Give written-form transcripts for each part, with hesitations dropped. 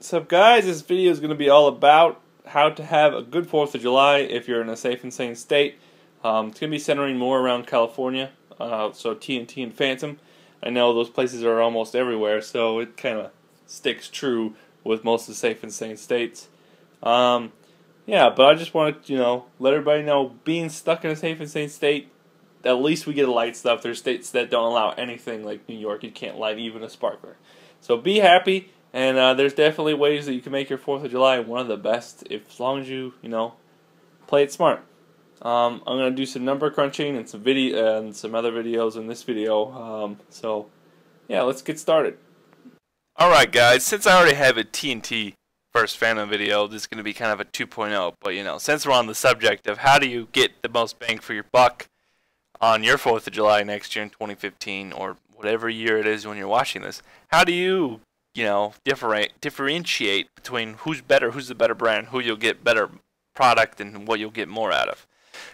What's up, guys? This video is going to be all about how to have a good 4th of July if you're in a safe and sane state. It's going to be centering more around California, so TNT and Phantom. I know those places are almost everywhere, so it kind of sticks true with most of the safe and sane states. Yeah, but I just wanted to, let everybody know, being stuck in a safe and sane state, at least we get to light stuff. There's states that don't allow anything, like New York. You can't light even a sparkler. So be happy. And there's definitely ways that you can make your 4th of July one of the best, as long as you, play it smart. I'm going to do some number crunching and some video and some other videos in this video. So, yeah, let's get started. Alright guys, since I already have a TNT first Phantom video, this is going to be kind of a 2.0. But, since we're on the subject of how do you get the most bang for your buck on your 4th of July next year in 2015, or whatever year it is when you're watching this, how do you differentiate between who's better, who's the better brand, who you'll get better product, and what you'll get more out of.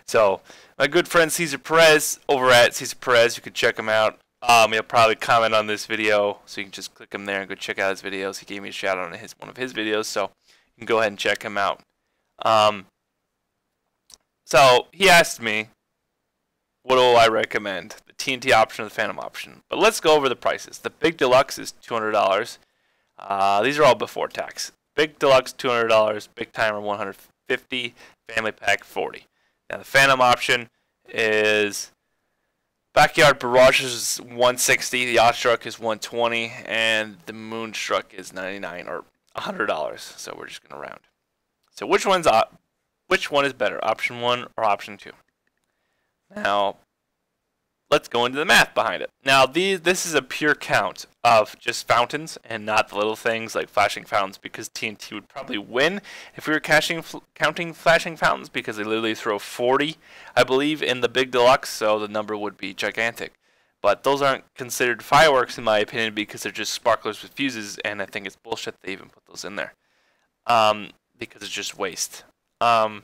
So, my good friend Cesar Perez over at Cesar Perez, you can check him out. He'll probably comment on this video, so you can just click him there and go check out his videos. He gave me a shout out on one of his videos, so you can go ahead and check him out. So he asked me, what do I recommend? The TNT option or the Phantom option? But let's go over the prices. The Big Deluxe is $200. These are all before tax. Big Deluxe $200, Big Timer $150, Family Pack $40. Now the Phantom option is Backyard Barrage is $160, the Awestruck is $120, and the Moonstruck is $99 or $100. So we're just gonna round. So which one is better, option 1 or option 2? Now let's go into the math behind it. Now, this is a pure count of just fountains and not the little things like flashing fountains, because TNT would probably win if we were counting flashing fountains, because they literally throw 40, I believe, in the Big Deluxe, so the number would be gigantic. But those aren't considered fireworks, in my opinion, because they're just sparklers with fuses, and I think it's bullshit they even put those in there, because it's just waste. The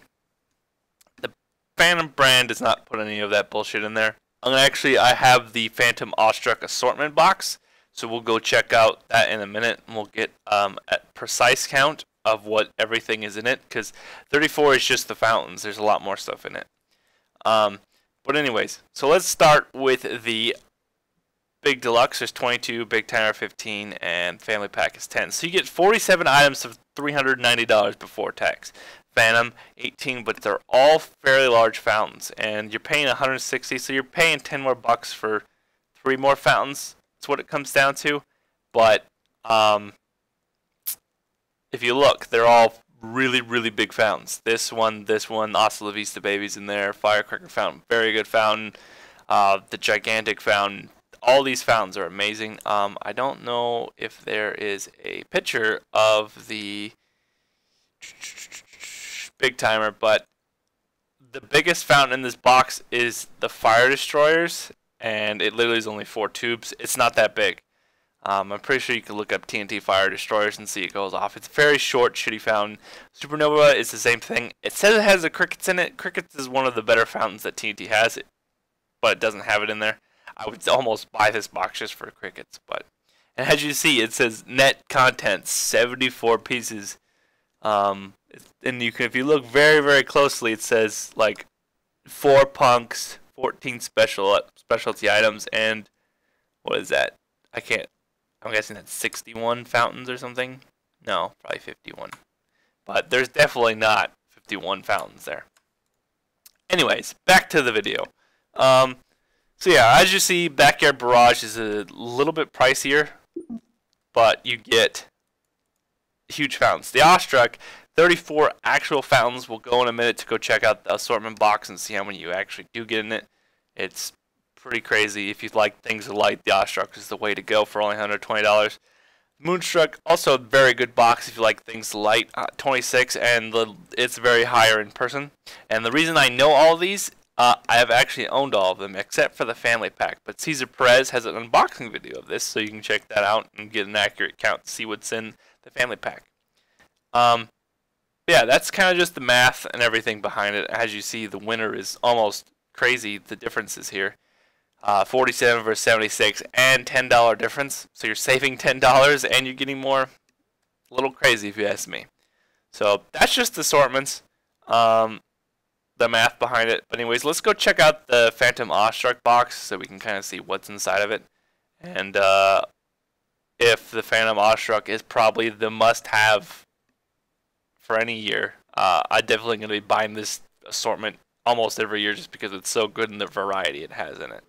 Phantom brand does not put any of that bullshit in there. I have the Phantom Awestruck assortment box, so we'll go check out that in a minute, and we'll get a precise count of what everything is in it, because 34 is just the fountains. There's a lot more stuff in it. But anyways, so let's start with the Big Deluxe. There's 22, Big Timer 15, and Family Pack is 10. So you get 47 items of $390 before tax. Phantom 18, but they're all fairly large fountains, and you're paying 160, so you're paying 10 more bucks for 3 more fountains. That's what it comes down to. But if you look, they're all really, really big fountains. This one, Hasta La Vista Baby's in there, Firecracker Fountain, very good fountain, the gigantic fountain. All these fountains are amazing. I don't know if there is a picture of the Big Timer, but the biggest fountain in this box is the Fire Destroyers, and it literally is only 4 tubes. It's not that big. I'm pretty sure you can look up TNT Fire Destroyers and see it goes off. It's a very short, shitty fountain. Supernova is the same thing. It says it has the Crickets in it. Crickets is one of the better fountains that TNT has, but it doesn't have it in there. I would almost buy this box just for Crickets. And as you see, it says net contents, 74 pieces. And you can, if you look very, very closely, it says like 4 punks, 14 specialty items, and what is that? I'm guessing that's 61 fountains or something. No, probably 51. But there's definitely not 51 fountains there. Anyways, back to the video. So yeah, as you see, Backyard Barrage is a little bit pricier, but you get huge fountains. The Awestruck, 34 actual fountains. We'll go in a minute to go check out the assortment box and see how many you actually do get in it. It's pretty crazy. If you like things to light, the Awestruck is the way to go for only $120. Moonstruck, also a very good box if you like things to light, 26, and it's very higher in person. And the reason I know all of these, I have actually owned all of them except for the Family Pack. But Cesar Perez has an unboxing video of this, so you can check that out and get an accurate count to see what's in the Family Pack. Yeah, that's kind of just the math and everything behind it. As you see, the winner is almost crazy, the differences here. 47 versus 76 and $10 difference. So you're saving $10 and you're getting more. A little crazy if you ask me. So that's just assortments. The math behind it. But anyways, let's go check out the Phantom Awestruck box so we can kind of see what's inside of it. And if the Phantom Awestruck is probably the must-have for any year, I'm definitely going to be buying this assortment almost every year just because it's so good in the variety it has in it.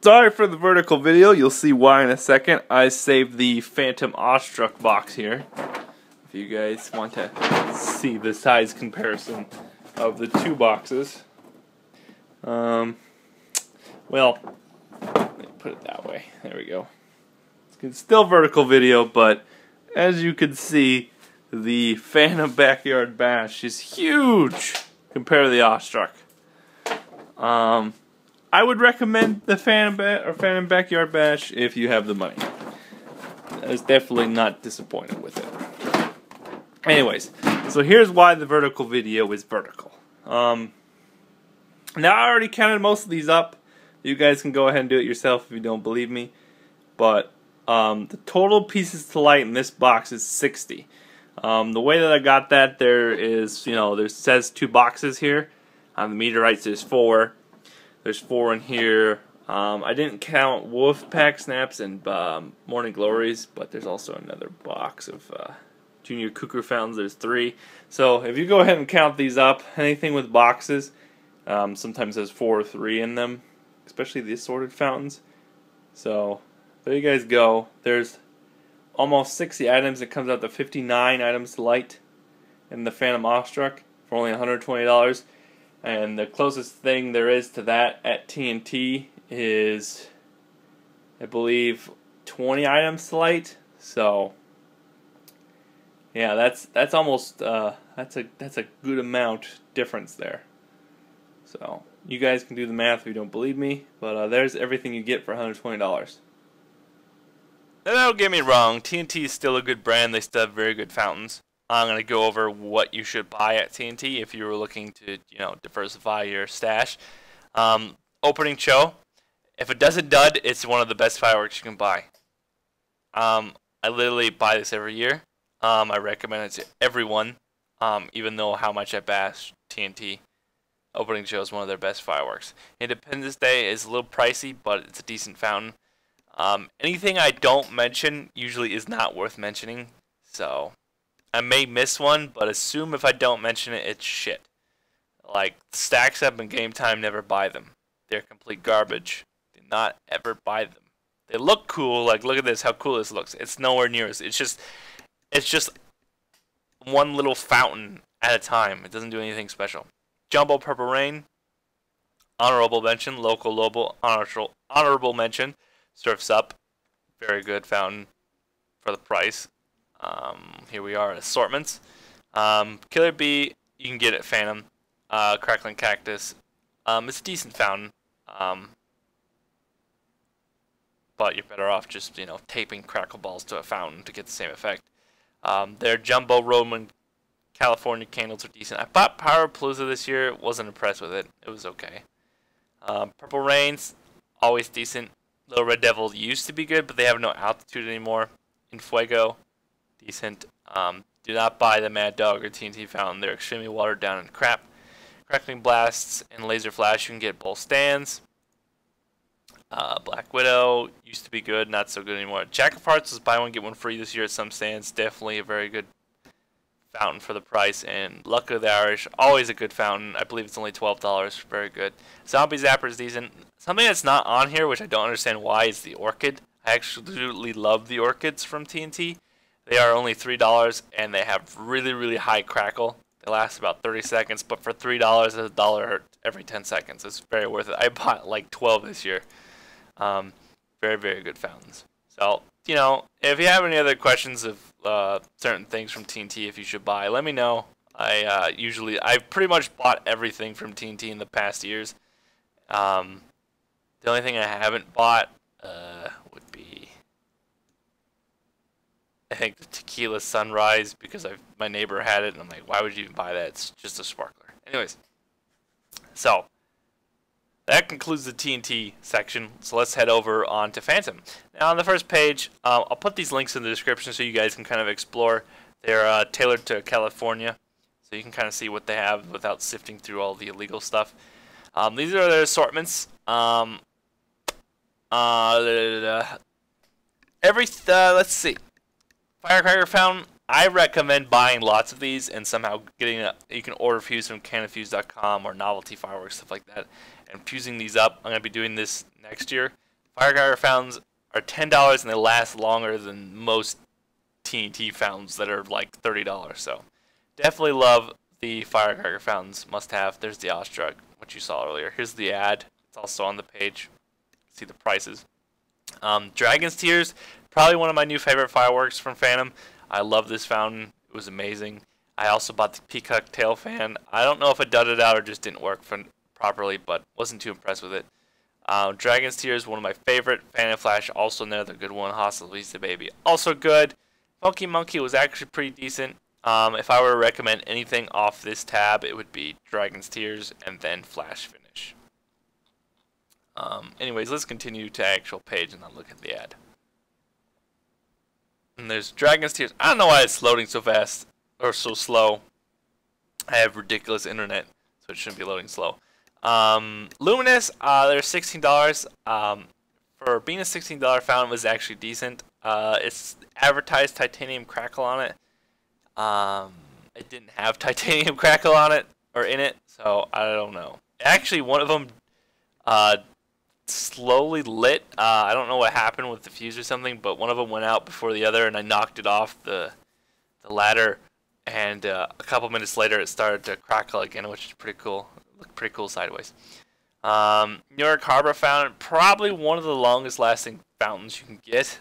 Sorry for the vertical video. You'll see why in a second. I saved the Phantom Awestruck box here. If you guys want to see the size comparison of the two boxes. Well, let me put it that way. There we go. It's still vertical video, but as you can see, the Phantom Backyard Bash is huge compared to the Awestruck. I would recommend the Phantom Backyard Bash if you have the money. I was definitely not disappointed with it. Anyways, so here's why the vertical video is vertical. Now I already counted most of these up. You guys can go ahead and do it yourself if you don't believe me. But the total pieces to light in this box is 60. The way that I got that, there is, there says 2 boxes here. On the meter writes there's 4. There's 4 in here. I didn't count Wolf Pack Snaps and Morning Glories, but there's also another box of Junior Cuckoo Fountains. There's 3. So if you go ahead and count these up, anything with boxes, sometimes there's 4 or 3 in them, especially the assorted fountains. So there you guys go. There's almost 60 items. It comes out to 59 items to light in the Phantom Awestruck for only $120. And the closest thing there is to that at TNT is, I believe, 20 items to light. So yeah, that's almost that's a good amount difference there. So you guys can do the math if you don't believe me, but there's everything you get for $120. Now, don't get me wrong, TNT is still a good brand. They still have very good fountains. I'm going to go over what you should buy at TNT if you were looking to, diversify your stash. Opening show. If it doesn't dud, it's one of the best fireworks you can buy. I literally buy this every year. I recommend it to everyone, even though how much I bash TNT. Opening show is one of their best fireworks. Independence Day is a little pricey, but it's a decent fountain. Anything I don't mention usually is not worth mentioning, so I may miss one, but assume if I don't mention it, it's shit. Like, Stacks Up and Game Time, never buy them. They're complete garbage. Do not ever buy them. They look cool, like, look at this, how cool this looks. It's nowhere near as, it's just one little fountain at a time. It doesn't do anything special. Jumbo Purple Rain, honorable mention. Local Lobo, honorable mention. Surf's Up, very good fountain for the price. Here we are, assortments. Killer Bee, you can get at Phantom. Crackling Cactus, it's a decent fountain. But you're better off just, taping crackle balls to a fountain to get the same effect. Their Jumbo Roman California candles are decent. I bought Power Palooza this year, wasn't impressed with it. It was okay. Purple Rains, always decent. Little Red Devil used to be good, but they have no altitude anymore. In Fuego, decent. Do not buy the Mad Dog or TNT Fountain. They're extremely watered down and crap. Crackling Blasts and Laser Flash, you can get both stands. Black Widow used to be good, not so good anymore. Jack of Hearts was buy one, get one free this year at some stands. Definitely a very good fountain for the price. And Luck of the Irish, always a good fountain. I believe it's only $12. Very good. Zombie Zapper is decent. Something that's not on here, which I don't understand why, is the Orchid. I absolutely love the Orchids from TNT. They are only $3, and they have really, really high crackle. They last about 30 seconds, but for $3, it's $1 every 10 seconds. It's very worth it. I bought like 12 this year. Very, very good fountains. So, if you have any other questions of certain things from TNT if you should buy, let me know. I've pretty much bought everything from TNT in the past years. The only thing I haven't bought would be, I think, the Tequila Sunrise, because my neighbor had it, and I'm like, why would you even buy that? It's just a sparkler. Anyways, so that concludes the TNT section. So let's head over on to Phantom. Now on the first page, I'll put these links in the description so you guys can kind of explore. They're tailored to California, so you can kind of see what they have without sifting through all the illegal stuff. These are their assortments. Let's see. Firecracker Fountain. I recommend buying lots of these and somehow getting you can order fuse from canonfuse.com or Novelty Fireworks, stuff like that, and fusing these up. I'm going to be doing this next year. Firecracker Fountains are $10 and they last longer than most TNT fountains that are like $30. So definitely love the Firecracker Fountains. Must have. There's the Awestruck, which you saw earlier. Here's the ad. It's also on the page. See the prices. Dragon's Tears, probably one of my new favorite fireworks from Phantom. I love this fountain. It was amazing. I also bought the Peacock Tail Fan. I don't know if it dudded out or just didn't work properly, but wasn't too impressed with it. Dragon's Tears, one of my favorite. Phantom Flash, also another good one. Hostile Vista Baby, also good. Funky Monkey was actually pretty decent. If I were to recommend anything off this tab, it would be Dragon's Tears and then Flash Finish. Anyways, let's continue to actual page and then look at the ad. And there's Dragon's Tears. I don't know why it's loading so fast or so slow. I have ridiculous internet, so it shouldn't be loading slow. Luminous, they're $16. For being a $16 fountain, was actually decent. It's advertised titanium crackle on it. It didn't have titanium crackle on it or in it, so I don't know. Actually, one of them slowly lit. I don't know what happened with the fuse or something, but one of them went out before the other, and I knocked it off the ladder. And a couple minutes later, it started to crackle again, which is pretty cool. It looked pretty cool sideways. New York Harbor Fountain, probably one of the longest lasting fountains you can get.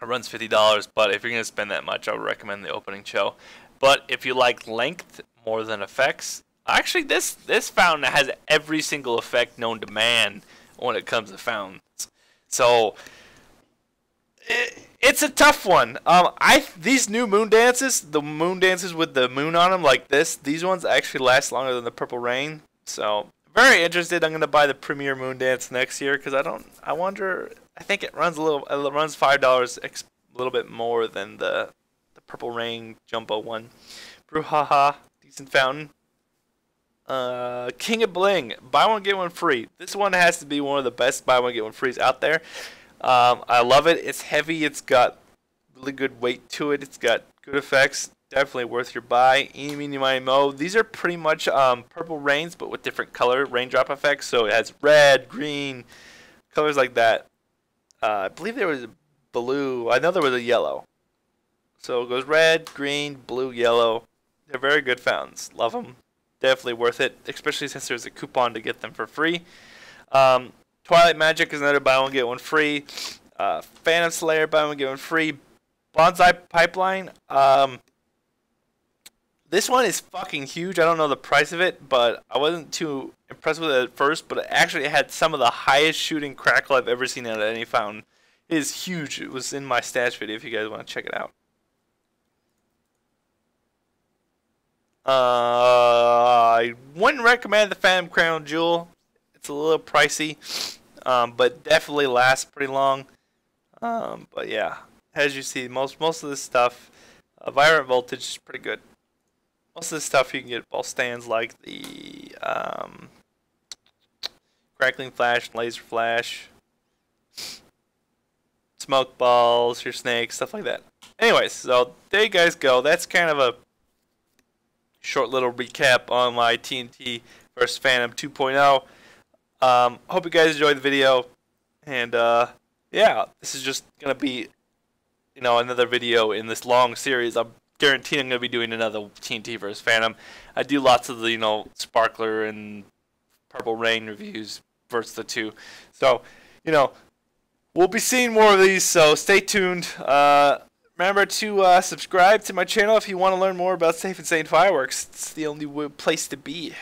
It runs $50, but if you're going to spend that much, I would recommend the opening show. But if you like length more than effects, actually this fountain has every single effect known to man when it comes to fountains. So it's a tough one. These new moon dances, the moon dances with the moon on them like this, these ones actually last longer than the Purple Rain. So very interested. I'm going to buy the Premier Moon Dance next year because I wonder. I think it runs $5 a little bit more than the Purple Rain Jumbo one. Brouhaha, decent fountain. King of Bling, buy one get one free. This one has to be one of the best buy one get one frees out there. I love it. It's heavy. It's got really good weight to it. It's got good effects. Definitely worth your buy. Eeny, meeny, miny, mo. These are pretty much Purple Rains, but with different color raindrop effects. So it has red, green, colors like that. I believe there was a blue. I know there was a yellow. So it goes red, green, blue, yellow. They're very good fountains. Love them. Definitely worth it, especially since there's a coupon to get them for free. Twilight Magic is another buy one get one free. Phantom Slayer, buy one get one free. Bonsai Pipeline. This one is fucking huge. I don't know the price of it, but I wasn't too impressed with it at first. But it actually had some of the highest shooting crackle I've ever seen out of any fountain. It is huge. It was in my stash video if you guys want to check it out. I wouldn't recommend the Phantom Crown Jewel. It's a little pricey, but definitely lasts pretty long. But yeah, as you see, most of this stuff, Vibrant Voltage is pretty good. Most of this stuff you can get ball stands like the Crackling Flash, Laser Flash, Smoke Balls, your snakes, stuff like that. Anyways, so there you guys go. That's kind of a short little recap on my TNT versus Phantom 2.0. Hope you guys enjoyed the video, and yeah, this is just gonna be, another video in this long series. I'm guaranteeing I'm gonna be doing another TNT versus Phantom. I do lots of the Sparkler and Purple Rain reviews versus the two, so we'll be seeing more of these. So stay tuned. Remember to subscribe to my channel if you want to learn more about Safe and Sane Fireworks. It's the only place to be.